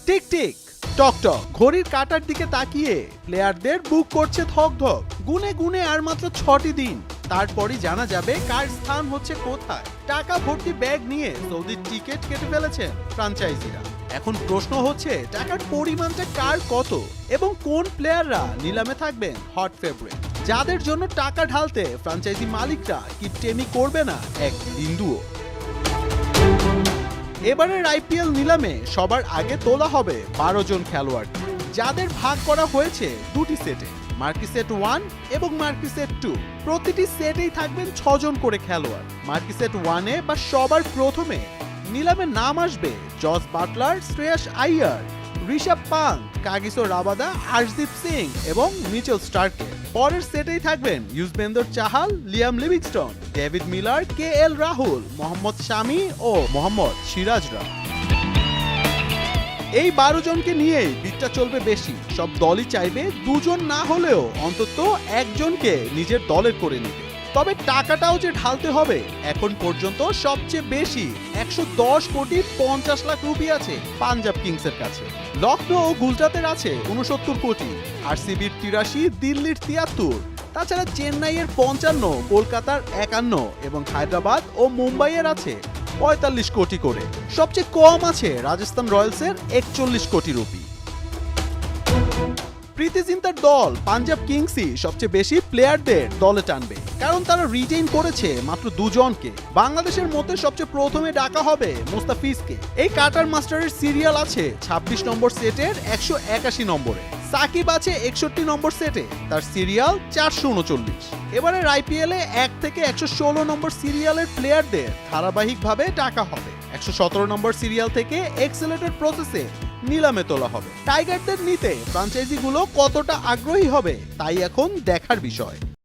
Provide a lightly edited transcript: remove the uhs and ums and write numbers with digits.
Tick tick টক টক ঘড়ির কাঁটার দিকে তাকিয়ে প্লেয়ারদের বুক করছে ধক ধক। গুনে গুনে আর মাত্র 6টি দিন, তারপরই জানা যাবে কার স্থান হচ্ছে কোথায়। টাকা ভর্তি ব্যাগ নিয়ে সৌদির টিকিট কেটে ফেলেছেন ফ্র্যাঞ্চাইজিরা। এখন প্রশ্ন হচ্ছে টাকার পরিমাণটা কার কত এবং কোন প্লেয়াররা নিলামে থাকবেন হট ফেভারিট, যাদের জন্য টাকা ঢালতে ফ্র্যাঞ্চাইজি মালিকরা কিপটেমি করবে না এক বিন্দুও। এবারের আইপিএল নিলামে সবার আগে তোলা হবে 12 জন খেলোয়াড়, যাদের ভাগ করা হয়েছে দুটি সেটে, মার্কি সেট 1 এবং মার্কি সেট 2। প্রতিটি সেটেই থাকবেন 6 জন করে খেলোয়াড়। মার্কি সেট 1-এ বা সবার প্রথমে নিলামে নাম আসবে Jos Buttler, Shreyas Iyer, Rishabh Pant, Kagiso Rabada, Arshdeep Singh এবং মিচেল স্টার্কের। পরের সেটেই থাকবেন Yuzvendra Chahal, Liam Livingstone, David Miller, KL Rahul, Mohammed Shami ও মোহাম্মদ সিরাজরা। এই 12 জনকে নিয়েই বিটটা চলবে বেশি। সব দলই চাইবে 2 জন না হলেও অন্তত একজনকে নিজের দলের করে নিতে। তবে টাকাটাও যে ঢালতে হবে, এখন পর্যন্ত সবচেয়ে বেশি 110 কোটি 50 লাখ রুপি আছে পাঞ্জাব কিংসের কাছে। লখনৌ ও গুজরাতের আছে 69 কোটি, আরসিবির 83, দিল্লির 73, তাছাড়া চেন্নাইয়ের 55, কলকাতার 51 এবং হায়দ্রাবাদ ও মুম্বাইয়ের আছে 45 কোটি করে। সবচেয়ে কম আছে রাজস্থান রয়্যালসের 41 কোটি রুপি। প্রীতি জিন্তার দল পাঞ্জাব কিংসই সবচেয়ে বেশি প্লেয়ারদের দলে টানবে, কারণ তারা রিটেইন করেছে মাত্র 2 জনকে। বাংলাদেশের মধ্যে সবচেয়ে প্রথমে ডাকা হবে মুস্তাফিজকে। এই কাটার মাস্টারের সিরিয়াল আছে 26 নম্বর সেটের 181 নম্বরে। সাকিব আছে 61 নম্বর সেটে, তার সিরিয়াল 439। এবারের আইপিএলে 1 থেকে 116 নম্বর সিরিয়ালের প্লেয়ারদের ধারাবাহিকভাবে ডাকা হবে। 117 নম্বর সিরিয়াল থেকে এক্সেলেটেড প্রসেসে নিলামে তোলা হবে। টাইগারদের নিতে ফ্র্যাঞ্চাইজিগুলো কতটা আগ্রহী হবে তাই এখন দেখার বিষয়।